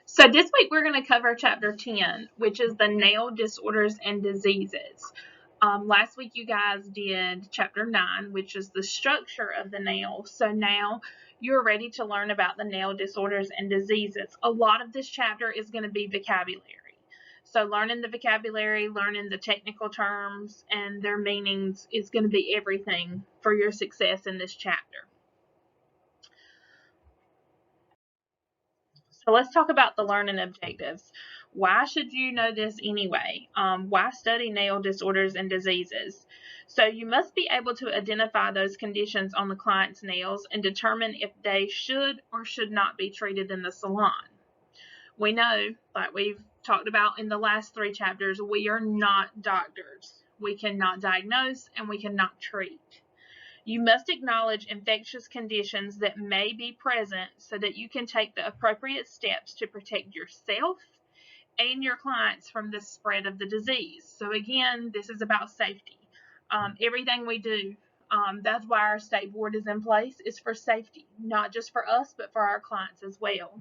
So this week we're going to cover chapter 10, which is the nail disorders and diseases. Last week you guys did chapter 9, which is the structure of the nail. So now you're ready to learn about the nail disorders and diseases. A lot of this chapter is going to be vocabulary. So learning the vocabulary, learning the technical terms and their meanings is going to be everything for your success in this chapter. So let's talk about the learning objectives. Why should you know this anyway? Why study nail disorders and diseases? So you must be able to identify those conditions on the client's nails and determine if they should or should not be treated in the salon. We know, like we've talked about in the last 3 chapters, we are not doctors. We cannot diagnose and we cannot treat. You must acknowledge infectious conditions that may be present so that you can take the appropriate steps to protect yourself and your clients from the spread of the disease. So again, this is about safety. Everything we do, that's why our state board is in place, is for safety, not just for us, but for our clients as well.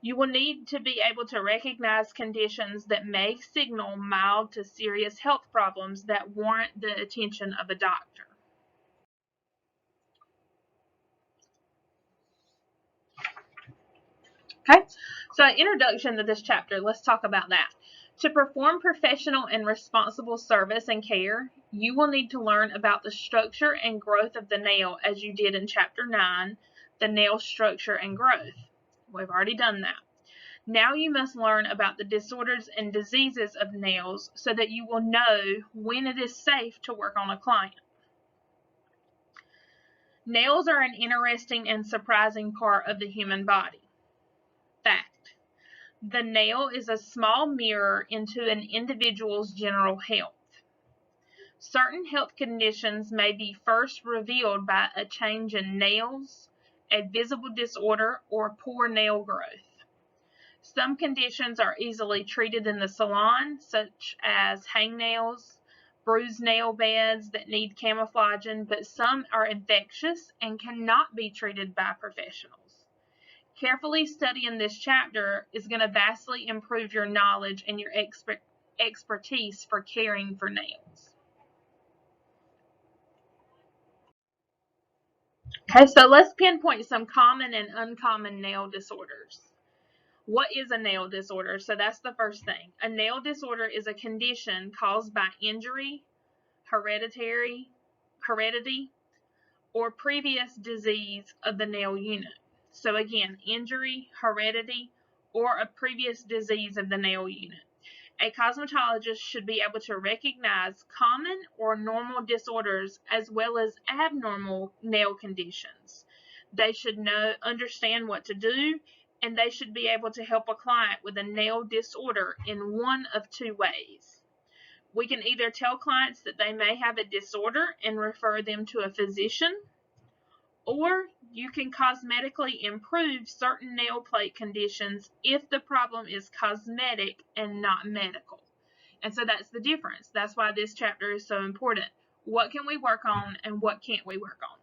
You will need to be able to recognize conditions that may signal mild to serious health problems that warrant the attention of a doctor. Okay, so introduction to this chapter, let's talk about that. To perform professional and responsible service and care, you will need to learn about the structure and growth of the nail as you did in chapter 9, the nail structure and growth. We've already done that. Now you must learn about the disorders and diseases of nails so that you will know when it is safe to work on a client. Nails are an interesting and surprising part of the human body. Fact. The nail is a small mirror into an individual's general health. Certain health conditions may be first revealed by a change in nails, a visible disorder, or poor nail growth. Some conditions are easily treated in the salon, such as hangnails, bruised nail beds that need camouflaging, but some are infectious and cannot be treated by professionals. Carefully studying this chapter is going to vastly improve your knowledge and your expertise for caring for nails. Okay, so let's pinpoint some common and uncommon nail disorders. What is a nail disorder? So that's the first thing. A nail disorder is a condition caused by injury, heredity, or previous disease of the nail unit. So again, injury, heredity, or a previous disease of the nail unit. A cosmetologist should be able to recognize common or normal disorders as well as abnormal nail conditions. They should understand what to do, and they should be able to help a client with a nail disorder in one of 2 ways. We can either tell clients that they may have a disorder and refer them to a physician, or you can cosmetically improve certain nail plate conditions if the problem is cosmetic and not medical. And so that's the difference. That's why this chapter is so important. What can we work on and what can't we work on?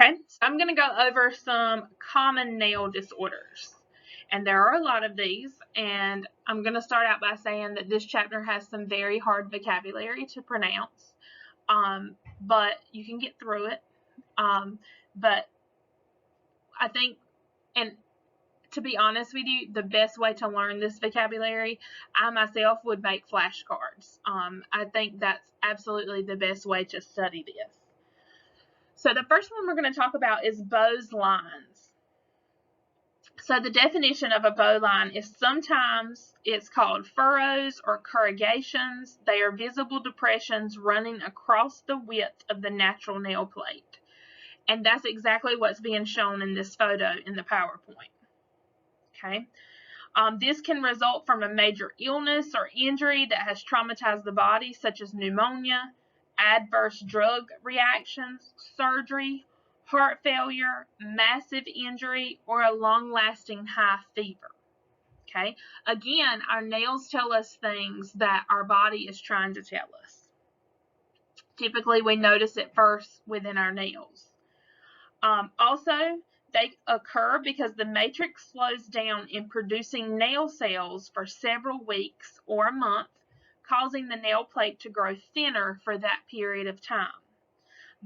Okay, so I'm going to go over some common nail disorders. And there are a lot of these, and I'm going to start out by saying that this chapter has some very hard vocabulary to pronounce. But you can get through it. But I think, and to be honest with you, the best way to learn this vocabulary, I myself would make flashcards. I think that's absolutely the best way to study this. So the first one we're going to talk about is Bowes lines. So the definition of a bow line is sometimes it's called furrows or corrugations. They are visible depressions running across the width of the natural nail plate. And that's exactly what's being shown in this photo in the PowerPoint. Okay. This can result from a major illness or injury that has traumatized the body, such as pneumonia, adverse drug reactions, surgery, heart failure, massive injury, or a long-lasting high fever. Okay, again, our nails tell us things that our body is trying to tell us. Typically, we notice it first within our nails. Also, They occur because the matrix slows down in producing nail cells for several weeks or a month, causing the nail plate to grow thinner for that period of time.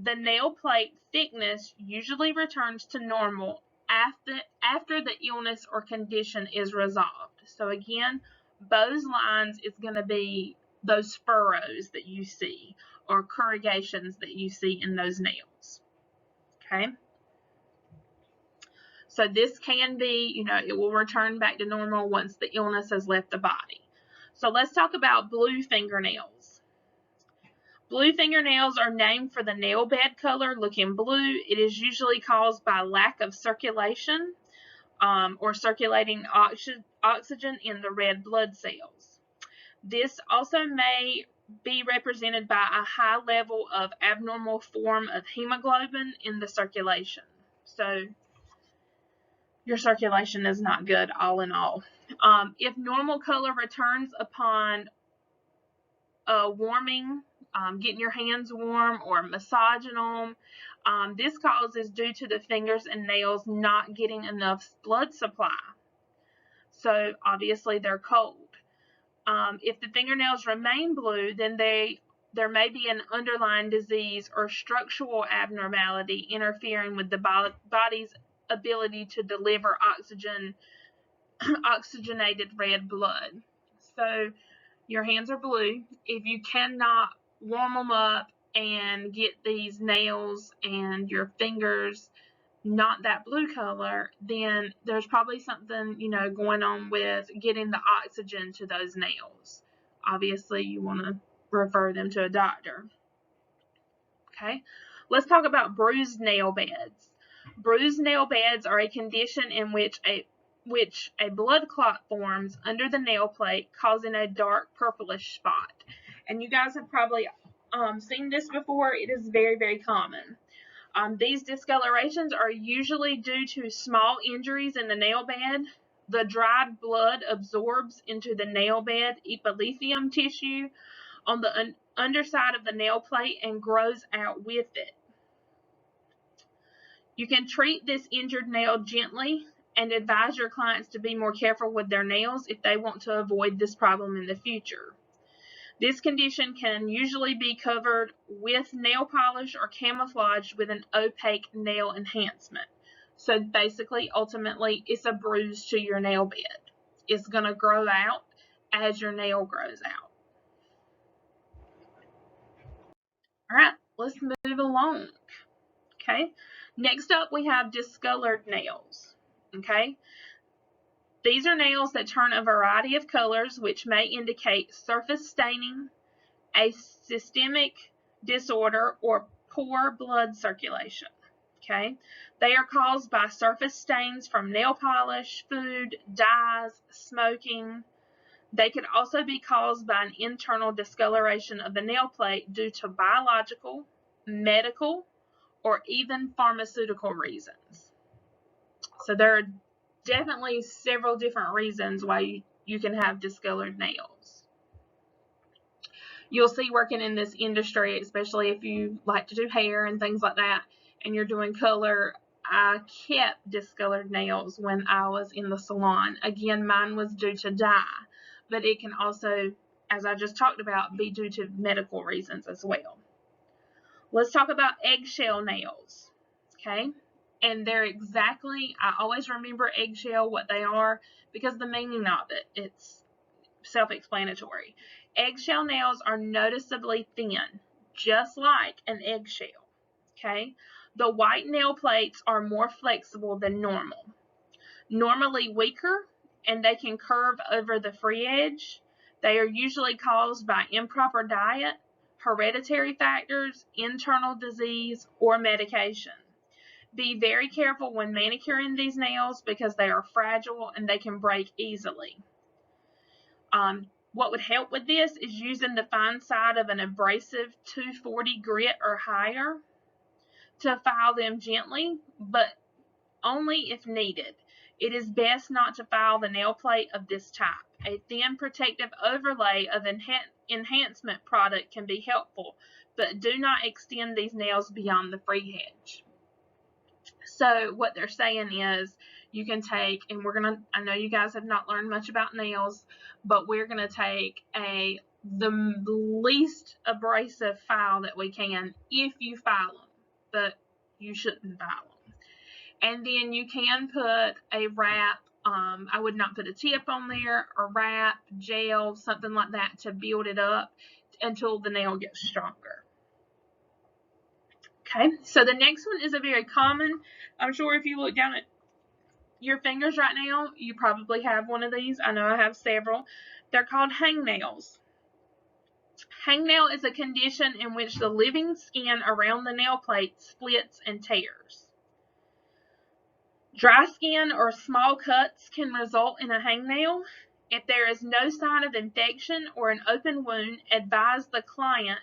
The nail plate thickness usually returns to normal after the illness or condition is resolved. So again, Bowes lines is going to be those furrows that you see or corrugations that you see in those nails. Okay. So this can be, it will return back to normal once the illness has left the body. So let's talk about blue fingernails. Blue fingernails are named for the nail bed color looking blue. It is usually caused by lack of circulation or circulating oxygen in the red blood cells. This also may be represented by a high level of abnormal form of hemoglobin in the circulation. So your circulation is not good all in all. If normal color returns upon warming, getting your hands warm or massaging them, this cause is due to the fingers and nails not getting enough blood supply. So obviously they're cold. If the fingernails remain blue, then there may be an underlying disease or structural abnormality interfering with the body's ability to deliver oxygenated red blood. So your hands are blue. If you cannot warm them up and get these nails and your fingers not that blue color, then there's probably something, going on with getting the oxygen to those nails. Obviously, you want to refer them to a doctor. Okay, let's talk about bruised nail beds. Bruised nail beds are a condition in which a blood clot forms under the nail plate, causing a dark purplish spot. And you guys have probably seen this before. It is very, very common. These discolorations are usually due to small injuries in the nail bed. The dried blood absorbs into the nail bed epithelium tissue on the underside of the nail plate and grows out with it. You can treat this injured nail gently and advise your clients to be more careful with their nails if they want to avoid this problem in the future. This condition can usually be covered with nail polish or camouflaged with an opaque nail enhancement. So basically, ultimately, it's a bruise to your nail bed. It's going to grow out as your nail grows out. All right, let's move along. Okay, next up we have discolored nails. Okay, these are nails that turn a variety of colors, which may indicate surface staining, a systemic disorder, or poor blood circulation. Okay, they are caused by surface stains from nail polish, food, dyes, smoking. They could also be caused by an internal discoloration of the nail plate due to biological, medical, or even pharmaceutical reasons. So there are definitely several different reasons why you can have discolored nails. You'll see working in this industry, especially if you like to do hair and things like that, and you're doing color. I kept discolored nails when I was in the salon. Again, mine was due to dye, but it can also, as I just talked about, be due to medical reasons as well. Let's talk about eggshell nails. Okay, and they're exactly, I always remember eggshell, what they are, because the meaning of it, it's self-explanatory. Eggshell nails are noticeably thin, just like an eggshell. Okay, the white nail plates are more flexible than normal, normally weaker, and they can curve over the free edge. They are usually caused by improper diet, hereditary factors, internal disease, or medication. Be very careful when manicuring these nails because they are fragile and they can break easily. What would help with this is using the fine side of an abrasive 240 grit or higher to file them gently, but only if needed. It is best not to file the nail plate of this type. A thin protective overlay of enhancement product can be helpful, but do not extend these nails beyond the free edge. So what they're saying is you can take, and I know you guys have not learned much about nails, but we're going to take the least abrasive file that we can if you file them, but you shouldn't file them. And then you can put a wrap. I would not put a tip on there, or wrap, gel, something like that to build it up until the nail gets stronger. Okay, so the next one is a very common. I'm sure if you look down at your fingers right now, you probably have one of these. I know I have several. They're called hangnails. Hangnail is a condition in which the living skin around the nail plate splits and tears. Dry skin or small cuts can result in a hangnail. If there is no sign of infection or an open wound, advise the client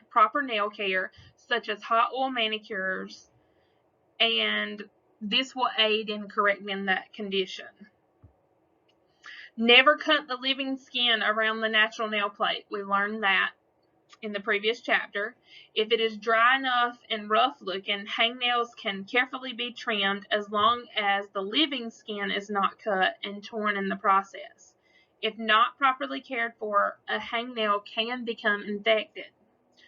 proper nail care, such as hot oil manicures, and this will aid in correcting that condition. Never cut the living skin around the natural nail plate. We learned that in the previous chapter. If it is dry enough and rough looking, hangnails can carefully be trimmed as long as the living skin is not cut and torn in the process. If not properly cared for, a hangnail can become infected.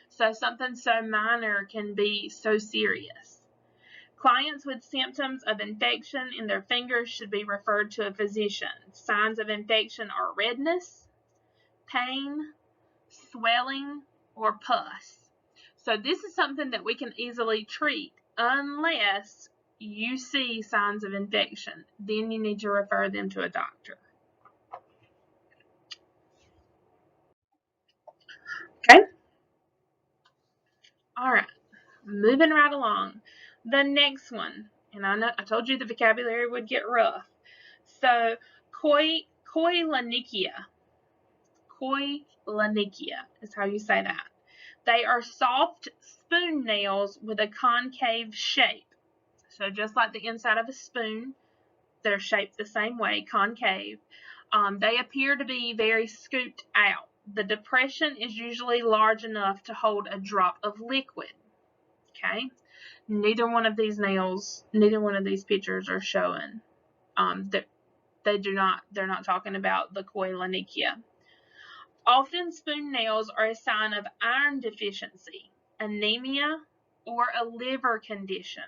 So something so minor can be so serious. Clients with symptoms of infection in their fingers should be referred to a physician. Signs of infection are redness, pain, swelling, or pus. So this is something that we can easily treat unless you see signs of infection. Then you need to refer them to a doctor. Okay? All right. Moving right along. The next one, and I told you the vocabulary would get rough. So, Koilonychia. Koilonychia is how you say that. They are soft spoon nails with a concave shape. So just like the inside of a spoon, they're shaped the same way, concave. They appear to be very scooped out. The depression is usually large enough to hold a drop of liquid. Okay, neither one of these pictures are showing that they're not talking about the Koilonychia. Often spoon nails are a sign of iron deficiency, anemia, or a liver condition.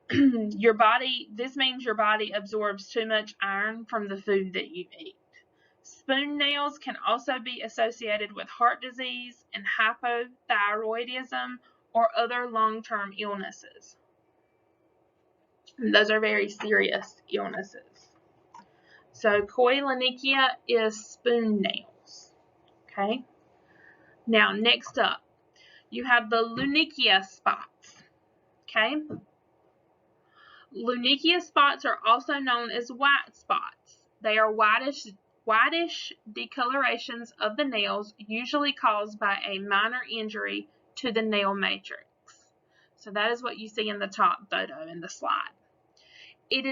This means your body absorbs too much iron from the food that you eat. Spoon nails can also be associated with heart disease and hypothyroidism or other long-term illnesses. And those are very serious illnesses. So Koilonychia is spoon nails. Okay. Now next up, you have the Lunichia spots. Okay. Lunichia spots are also known as white spots. They are whitish decolorations of the nails, usually caused by a minor injury to the nail matrix. So that is what you see in the top photo in the slide. It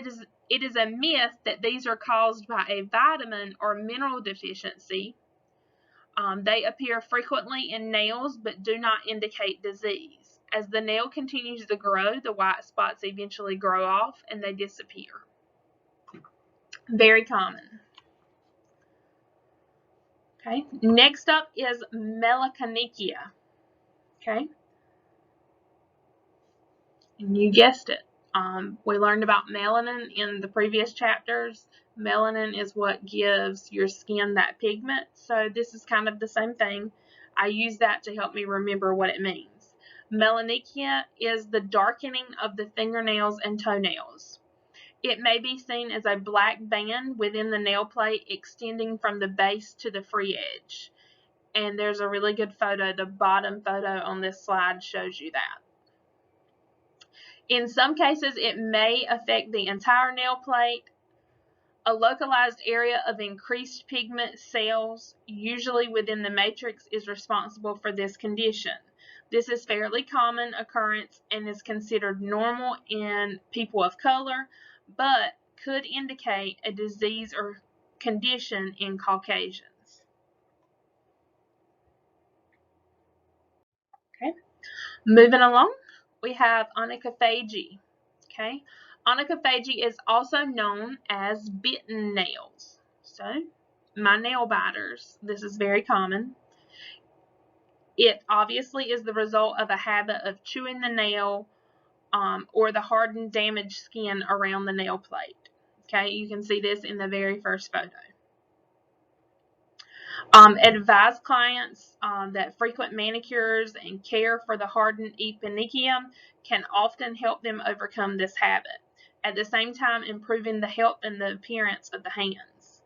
is a myth that these are caused by a vitamin or mineral deficiency. They appear frequently in nails but do not indicate disease. As the nail continues to grow, the white spots eventually grow off and they disappear. Very common. Okay. Next up is Melanchnikia. Okay. And you guessed it. We learned about melanin in the previous chapters. Melanin is what gives your skin that pigment. So this is kind of the same thing. I use that to help me remember what it means. Melanchnikia is the darkening of the fingernails and toenails. It may be seen as a black band within the nail plate extending from the base to the free edge. And there's a really good photo. The bottom photo on this slide shows you that. In some cases, it may affect the entire nail plate. A localized area of increased pigment cells, usually within the matrix, is responsible for this condition. This is fairly common occurrence and is considered normal in people of color, but could indicate a disease or condition in Caucasians. Moving along, we have onychophagy. Okay, onychophagy is also known as bitten nails. So, my nail biters, this is very common. It obviously is the result of a habit of chewing the nail or the hardened, damaged skin around the nail plate. Okay, you can see this in the very first photo. Advise clients that frequent manicures and care for the hardened eponychium can often help them overcome this habit, at the same time improving the health and the appearance of the hands.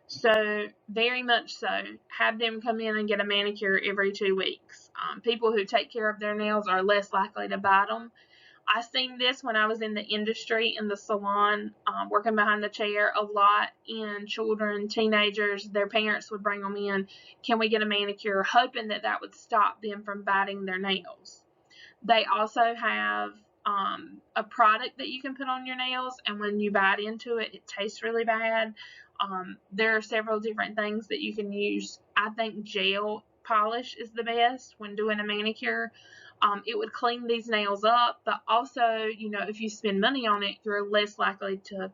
So, very much so, have them come in and get a manicure every 2 weeks. People who take care of their nails are less likely to bite them. I seen this when I was in the industry, in the salon, working behind the chair a lot in children, teenagers. Their parents would bring them in, can we get a manicure, hoping that that would stop them from biting their nails. They also have a product that you can put on your nails, and when you bite into it, it tastes really bad. There are several different things that you can use. I think gel polish is the best when doing a manicure. It would clean these nails up, but also, if you spend money on it, you're less likely to,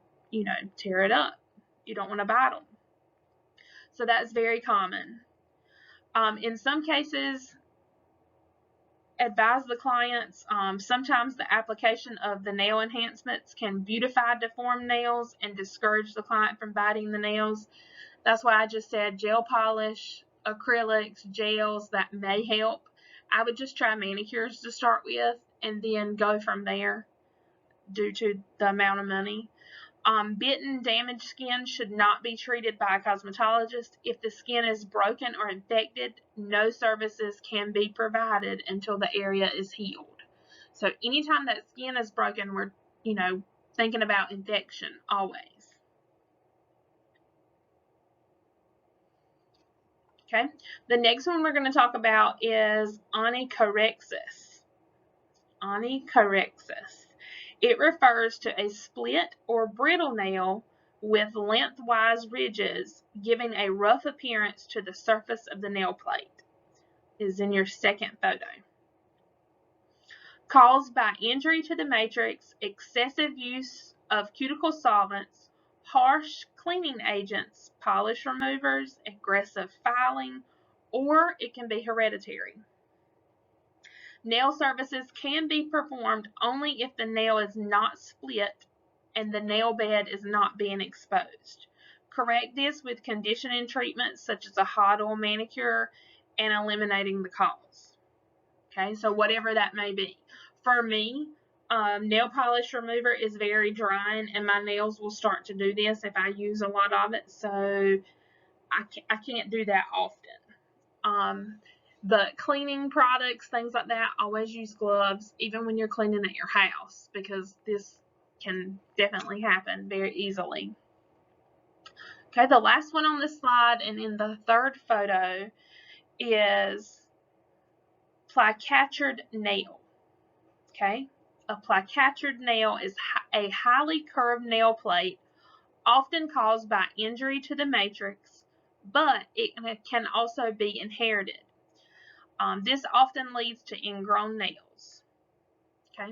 tear it up. You don't want to bite them. So that's very common. In some cases, advise the clients, sometimes the application of the nail enhancements can beautify deformed nails and discourage the client from biting the nails. That's why I just said gel polish, acrylics, gels, that may help. I would just try manicures to start with and then go from there due to the amount of money. Bitten, damaged skin should not be treated by a cosmetologist. If the skin is broken or infected, no services can be provided until the area is healed. So anytime that skin is broken, we're, thinking about infection always. Okay, the next one we're going to talk about is onychorexis. Onychorexis. It refers to a split or brittle nail with lengthwise ridges, giving a rough appearance to the surface of the nail plate. It is in your second photo. Caused by injury to the matrix, excessive use of cuticle solvents, harsh cleaning agents, polish removers, aggressive filing, or it can be hereditary. Nail services can be performed only if the nail is not split and the nail bed is not being exposed. Correct this with conditioning treatments such as a hot oil manicure and eliminating the cause. Okay, so whatever that may be. For me, nail polish remover is very drying, and my nails will start to do this if I use a lot of it, so I can't do that often. But cleaning products, things like that, always use gloves, even when you're cleaning at your house, because this can definitely happen very easily. Okay, the last one on this slide and in the third photo is plicatured nail. Okay, a plicatured nail is a highly curved nail plate, often caused by injury to the matrix, but it can also be inherited. This often leads to ingrown nails. Okay,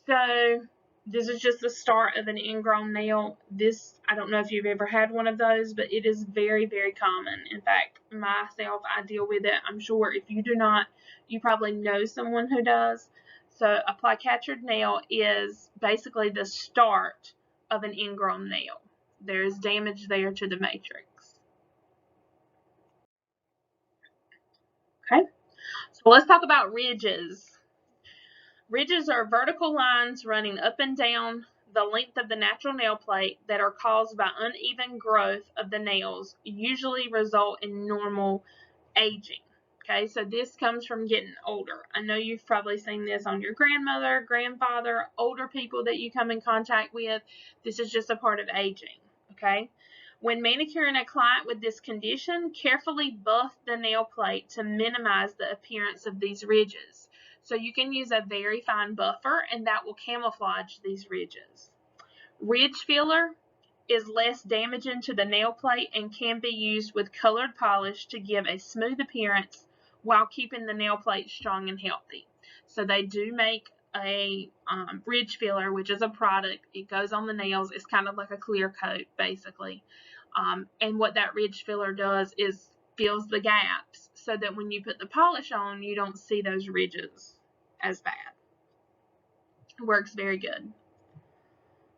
so this is just the start of an ingrown nail. This, I don't know if you've ever had one of those, but it is very, very common. In fact, myself, I deal with it. I'm sure if you do not, you probably know someone who does. So a plicatured nail is basically the start of an ingrown nail. There is damage there to the matrix. Okay, so let's talk about ridges. Ridges are vertical lines running up and down the length of the natural nail plate that are caused by uneven growth of the nails, usually result in normal aging. Okay, so this comes from getting older. I know you've probably seen this on your grandmother, grandfather, older people that you come in contact with. This is just a part of aging. Okay, when manicuring a client with this condition, carefully buff the nail plate to minimize the appearance of these ridges. So you can use a very fine buffer, and that will camouflage these ridges. Ridge filler is less damaging to the nail plate and can be used with colored polish to give a smooth appearance while keeping the nail plate strong and healthy. So they do make a ridge filler, which is a product. It goes on the nails. It's kind of like a clear coat, basically. And what that ridge filler does is fills the gaps so that when you put the polish on, you don't see those ridges as bad. It works very good.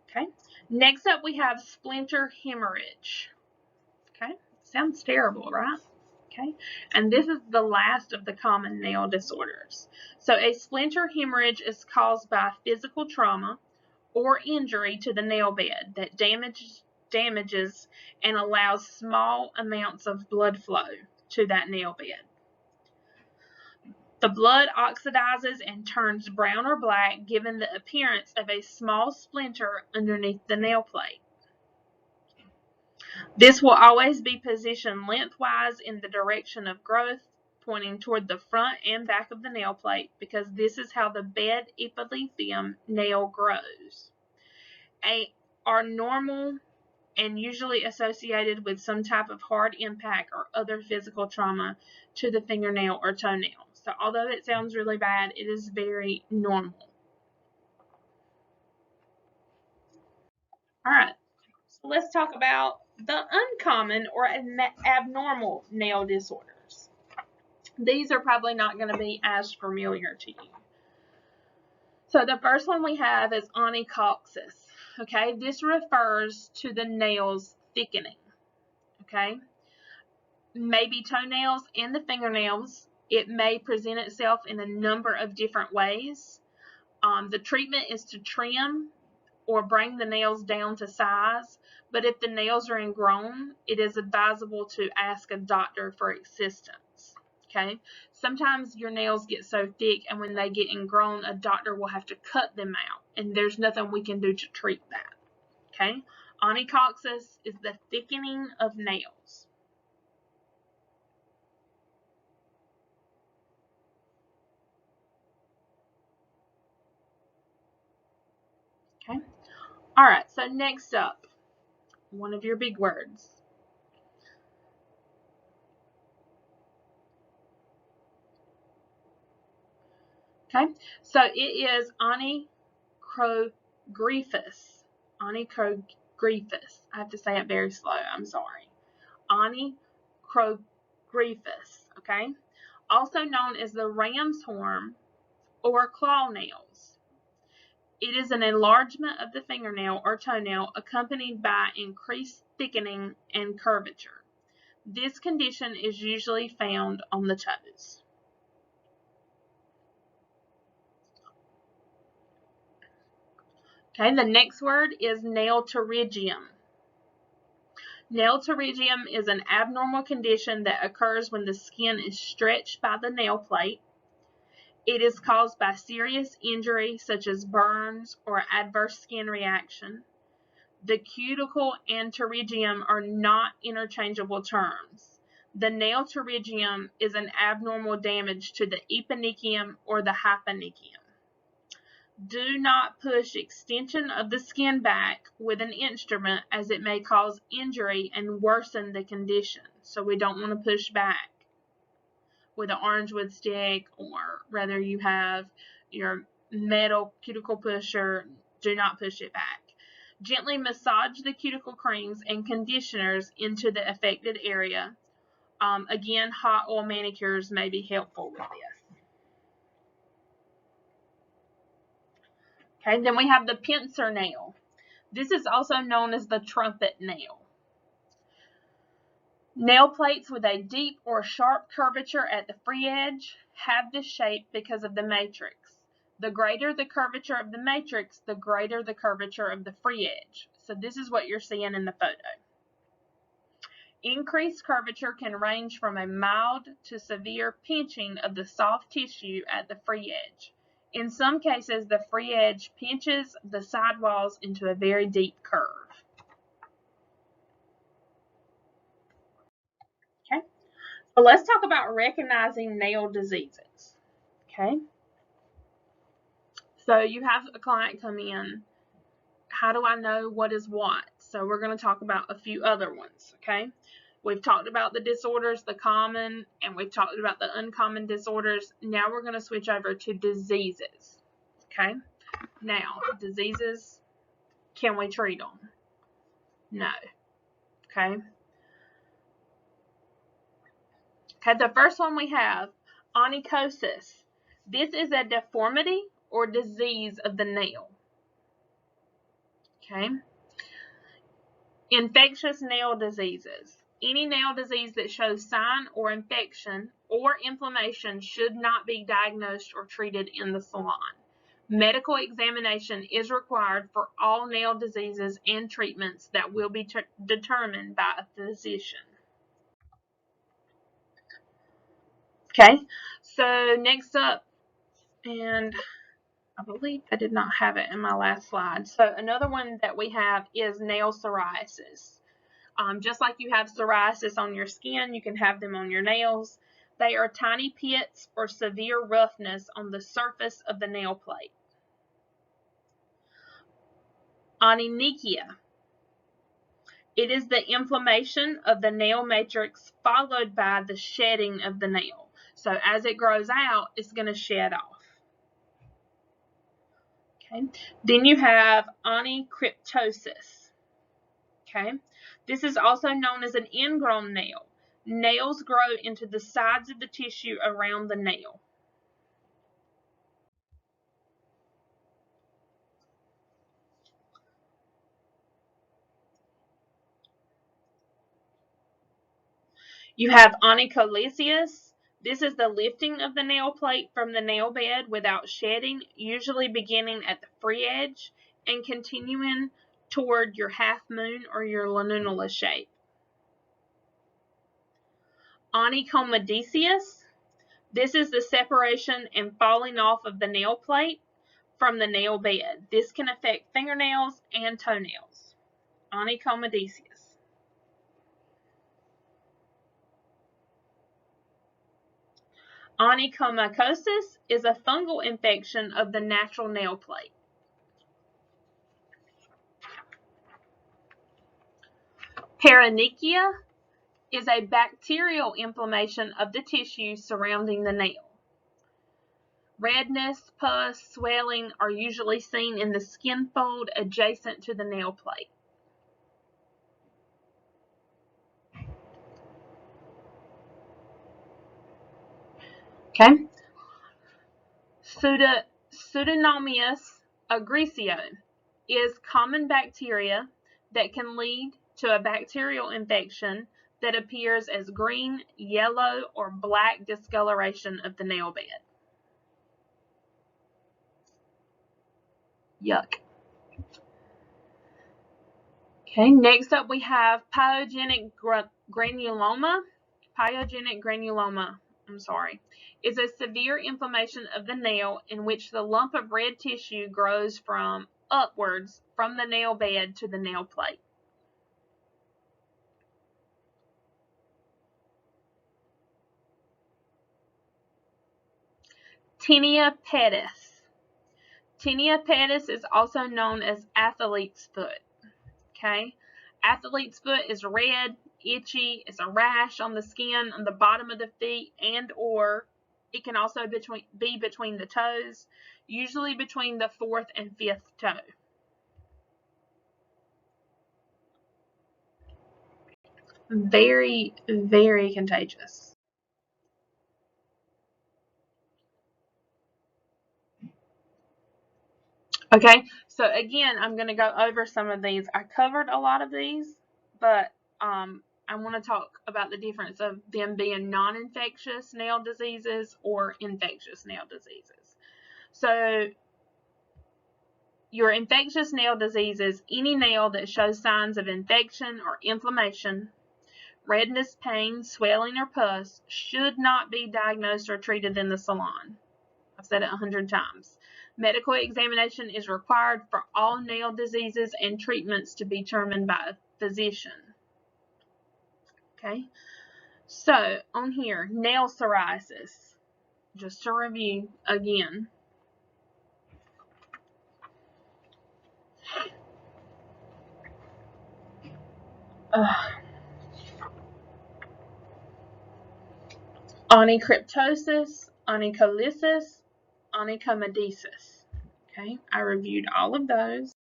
Okay. Next up, we have splinter hemorrhage. Okay. Sounds terrible, right? Okay. And this is the last of the common nail disorders. So a splinter hemorrhage is caused by physical trauma or injury to the nail bed that damages and allows small amounts of blood flow to that nail bed. The blood oxidizes and turns brown or black, giving the appearance of a small splinter underneath the nail plate. This will always be positioned lengthwise in the direction of growth, pointing toward the front and back of the nail plate, because this is how the bed epithelium nail grows. Are normal and usually associated with some type of hard impact or other physical trauma to the fingernail or toenail. So although it sounds really bad, it is very normal. All right, so let's talk about the uncommon or abnormal nail disorders. These are probably not going to be as familiar to you. So the first one we have is onychosis. Okay, this refers to the nails thickening. Okay, maybe toenails and the fingernails. It may present itself in a number of different ways. The treatment is to trim or bring the nails down to size, but if the nails are ingrown, it is advisable to ask a doctor for assistance. Okay, sometimes your nails get so thick, and when they get ingrown, a doctor will have to cut them out, and there's nothing we can do to treat that. Okay, onychosis is the thickening of nails. Okay. All right, so next up, one of your big words. Okay, so it is onychogryphus. Onychogryphus. I have to say it very slow, I'm sorry. Onychogryphus, okay? Also known as the ram's horn or claw nails. It is an enlargement of the fingernail or toenail accompanied by increased thickening and curvature. This condition is usually found on the toes. Okay, the next word is nail pterygium. Nail pterygium is an abnormal condition that occurs when the skin is stretched by the nail plate. It is caused by serious injury such as burns or adverse skin reaction. The cuticle and pterygium are not interchangeable terms. The nail pterygium is an abnormal damage to the eponychium or the hyponychium. Do not push extension of the skin back with an instrument, as it may cause injury and worsen the condition. So we don't want to push back with an orange wood stick, or rather you have your metal cuticle pusher. Do not push it back. Gently massage the cuticle creams and conditioners into the affected area. Again, hot oil manicures may be helpful with this. Okay, then we have the pincer nail. This is also known as the trumpet nail. Nail plates with a deep or sharp curvature at the free edge have this shape because of the matrix. The greater the curvature of the matrix, the greater the curvature of the free edge. So this is what you're seeing in the photo. Increased curvature can range from a mild to severe pinching of the soft tissue at the free edge. In some cases, the free edge pinches the sidewalls into a very deep curve. Okay, so let's talk about recognizing nail diseases. Okay, so you have a client come in. How do I know what is what? So we're going to talk about a few other ones. Okay, We've talked about the disorders, the common, and we've talked about the uncommon disorders. Now we're going to switch over to diseases. Okay? Now, diseases, can we treat them? No. Okay? Okay, the first one we have, onychosis. This is a deformity or disease of the nail. Okay? Infectious nail diseases. Any nail disease that shows sign or infection or inflammation should not be diagnosed or treated in the salon. Medical examination is required for all nail diseases and treatments that will be determined by a physician. Okay, so next up, and I believe I did not have it in my last slide. So another one that we have is nail psoriasis. Just like you have psoriasis on your skin, you can have them on your nails. They are tiny pits or severe roughness on the surface of the nail plate. Onychia. It is the inflammation of the nail matrix followed by the shedding of the nail. So as it grows out, it's going to shed off. Okay. Then you have onycryptosis. Okay. This is also known as an ingrown nail. Nails grow into the sides of the tissue around the nail. You have onycholaceus. This is the lifting of the nail plate from the nail bed without shedding, usually beginning at the free edge and continuing toward your half moon or your lunula shape. Onychomedesius. This is the separation and falling off of the nail plate from the nail bed. This can affect fingernails and toenails. Onychomedesius. Onychomycosis is a fungal infection of the natural nail plate. Paronychia is a bacterial inflammation of the tissue surrounding the nail. Redness, pus, swelling are usually seen in the skin fold adjacent to the nail plate. Okay. Pseudomonas aegrisio is common bacteria that can lead to a bacterial infection that appears as green, yellow, or black discoloration of the nail bed. Yuck. Okay, next up we have pyogenic granuloma. Pyogenic granuloma, is a severe inflammation of the nail in which the lump of red tissue grows from upwards from the nail bed to the nail plate. Tinea pedis. Tinea pedis is also known as athlete's foot. Okay, athlete's foot is red, itchy, it's a rash on the skin on the bottom of the feet, and or it can also be between the toes, usually between the 4th and 5th toe. Very, very contagious. Okay, so again, I'm going to go over some of these. I covered a lot of these, but I want to talk about the difference of them being non-infectious nail diseases or infectious nail diseases. So your infectious nail diseases, any nail that shows signs of infection or inflammation, redness, pain, swelling, or pus, should not be diagnosed or treated in the salon. I've said it 100 times. Medical examination is required for all nail diseases and treatments to be determined by a physician. Okay, so on here, nail psoriasis. Just to review again. onycryptosis, onycholysis, onychomedisis. Okay, I reviewed all of those.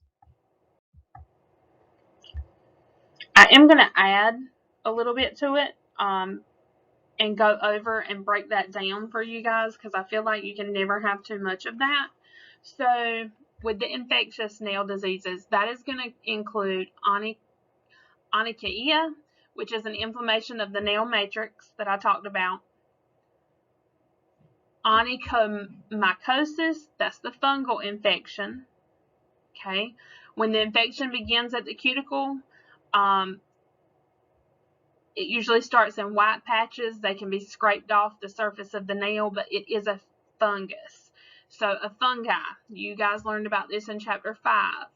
I am going to add a little bit to it and go over and break that down for you guys because I feel like you can never have too much of that. So with the infectious nail diseases, that is going to include onychia, which is an inflammation of the nail matrix that I talked about. Onychomycosis, that's the fungal infection. Okay, when the infection begins at the cuticle, it usually starts in white patches. They can be scraped off the surface of the nail, but it is a fungus. So a fungi, you guys learned about this in chapter 5.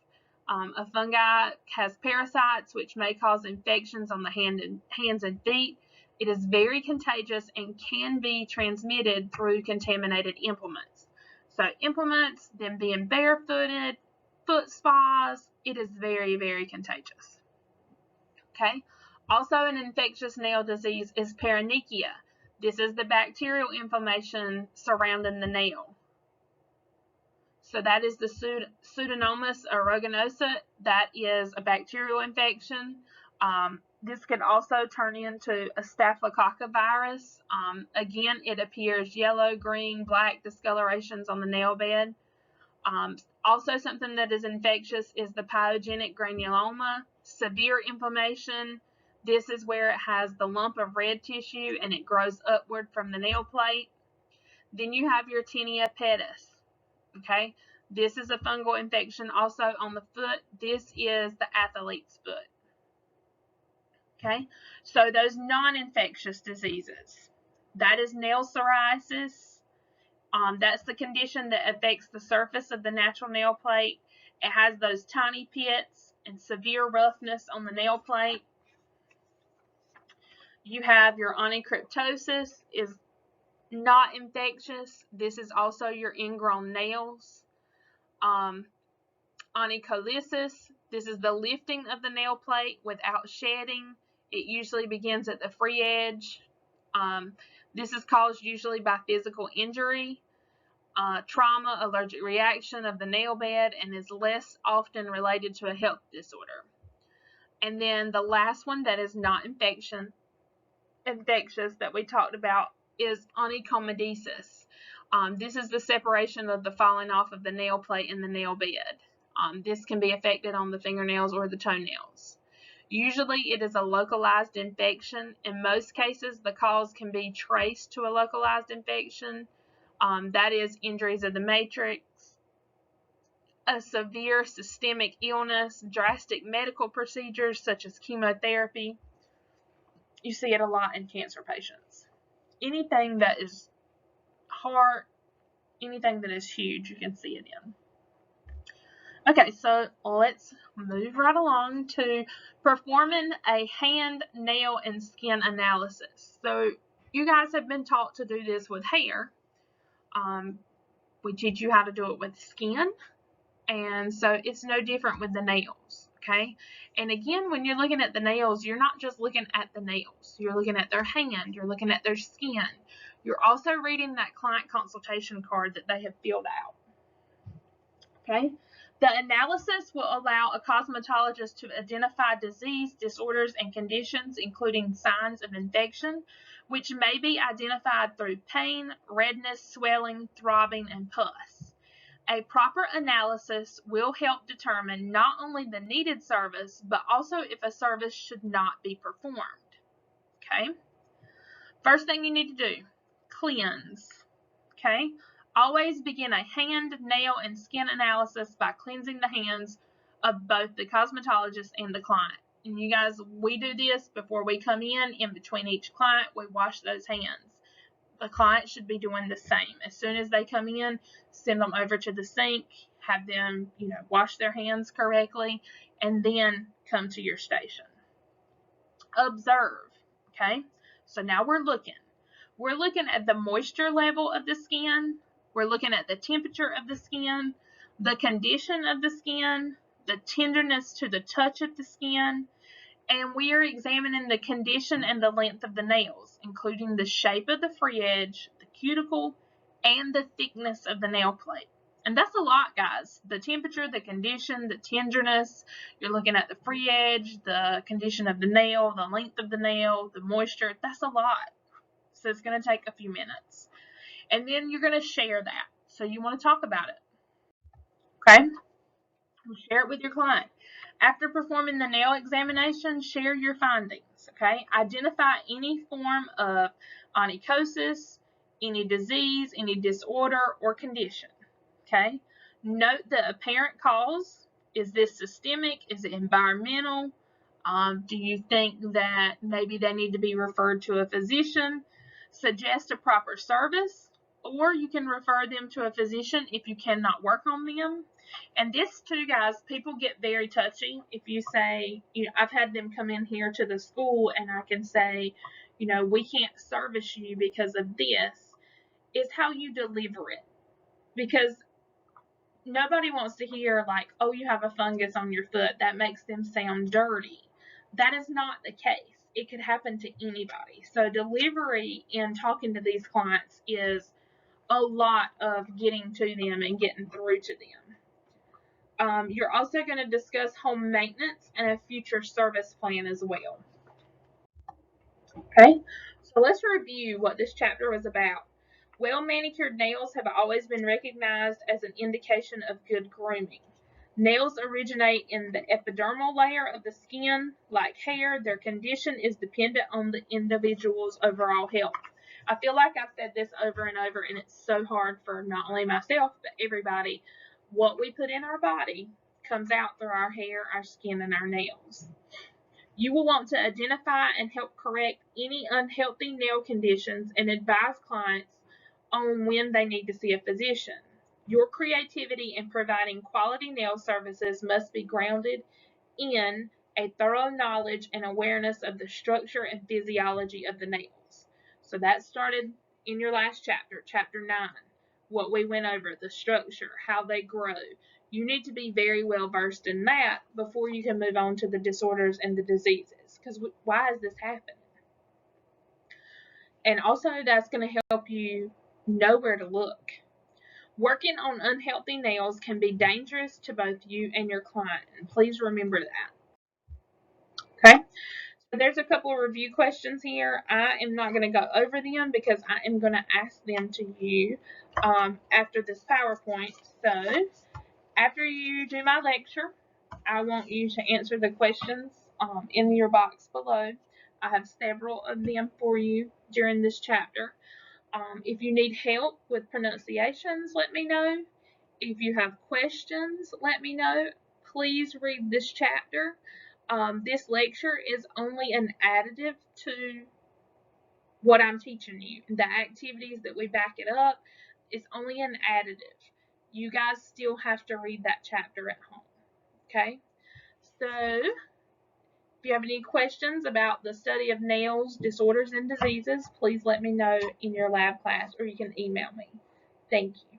A fungi has parasites which may cause infections on the hands and feet. It is very contagious and can be transmitted through contaminated implements. So implements, them being barefooted, foot spas, it is very, very contagious. Okay. Also, an infectious nail disease is paronychia. This is the bacterial inflammation surrounding the nail. So that is the Pseudomonas aeruginosa. That is a bacterial infection. This can also turn into a Staphylococcus virus. Again, it appears yellow, green, black discolorations on the nail bed. Also, something that is infectious is the pyogenic granuloma. Severe inflammation. This is where it has the lump of red tissue and it grows upward from the nail plate. Then you have your tinea pedis. Okay, this is a fungal infection also on the foot. This is the athlete's foot. Okay, so those non-infectious diseases, that is nail psoriasis. That's the condition that affects the surface of the natural nail plate. It has those tiny pits and severe roughness on the nail plate. You have your onycryptosis, is not infectious. This is also your ingrown nails. Onycholysis, this is the lifting of the nail plate without shedding. It usually begins at the free edge. This is caused usually by physical injury, trauma, allergic reaction of the nail bed, and is less often related to a health disorder. And then the last one that is not infectious that we talked about is onychomedisis. This is the separation of the falling off of the nail plate in the nail bed. This can be affected on the fingernails or the toenails. Usually it is a localized infection. In most cases, the cause can be traced to a localized infection. That is injuries of the matrix, a severe systemic illness, drastic medical procedures such as chemotherapy. You see it a lot in cancer patients. Anything that is heart, anything that is huge, you can see it in. Okay, so let's move right along to performing a hand, nail, and skin analysis. So you guys have been taught to do this with hair. We teach you how to do it with skin, and so it's no different with the nails, okay? And again, when you're looking at the nails, you're not just looking at the nails. You're looking at their hand, you're looking at their skin. You're also reading that client consultation card that they have filled out, okay? The analysis will allow a cosmetologist to identify disease, disorders, and conditions, including signs of infection, which may be identified through pain, redness, swelling, throbbing, and pus. A proper analysis will help determine not only the needed service, but also if a service should not be performed. Okay? First thing you need to do, cleanse. Okay? Always begin a hand, nail, and skin analysis by cleansing the hands of both the cosmetologist and the client. And you guys, we do this before we come in between each client, we wash those hands. The client should be doing the same. As soon as they come in, send them over to the sink, have them, wash their hands correctly, and then come to your station. Observe, okay? So now we're looking. We're looking at the moisture level of the skin. We're looking at the temperature of the skin, the condition of the skin, the tenderness to the touch of the skin, And we are examining the condition and the length of the nails, including the shape of the free edge, the cuticle, and the thickness of the nail plate. And that's a lot, guys. The temperature, the condition, the tenderness. You're looking at the free edge, the condition of the nail, the length of the nail, the moisture. That's a lot. So it's going to take a few minutes. And then you're going to share that. So you want to talk about it. Okay? Share it with your client. After performing the nail examination, share your findings. Okay? Identify any form of onychosis, any disease, any disorder, or condition. Okay? Note the apparent cause. Is this systemic? Is it environmental? Do you think that maybe they need to be referred to a physician? Suggest a proper service, or you can refer them to a physician if you cannot work on them. And this too, guys, people get very touchy. If you say, I've had them come in here to the school and I can say, we can't service you because of this, is how you deliver it. Because nobody wants to hear like, oh, you have a fungus on your foot. That makes them sound dirty. That is not the case. It could happen to anybody. So delivery in talking to these clients is a lot of getting to them and getting through to them. You're also going to discuss home maintenance and a future service plan as well. Okay, so let's review what this chapter was about. Well-manicured nails have always been recognized as an indication of good grooming. Nails originate in the epidermal layer of the skin. Like hair, their condition is dependent on the individual's overall health. I feel like I've said this over and over, and it's so hard for not only myself, but everybody. What we put in our body comes out through our hair, our skin, and our nails. You will want to identify and help correct any unhealthy nail conditions and advise clients on when they need to see a physician. Your creativity in providing quality nail services must be grounded in a thorough knowledge and awareness of the structure and physiology of the nails. So that started in your last chapter, chapter 9, what we went over, the structure, how they grow. You need to be very well versed in that before you can move on to the disorders and the diseases. Because why is this happening? And also that's going to help you know where to look. Working on unhealthy nails can be dangerous to both you and your client. And please remember that. Okay? So there's a couple of review questions here. I am not going to go over them because I am going to ask them to you after this PowerPoint. So after you do my lecture, I want you to answer the questions in your box below. I have several of them for you during this chapter. If you need help with pronunciations, let me know. If you have questions, let me know. Please read this chapter. This lecture is only an additive to what I'm teaching you. The activities that we back it up is only an additive. You guys still have to read that chapter at home. Okay? So, if you have any questions about the study of nails, disorders, and diseases, please let me know in your lab class or you can email me. Thank you.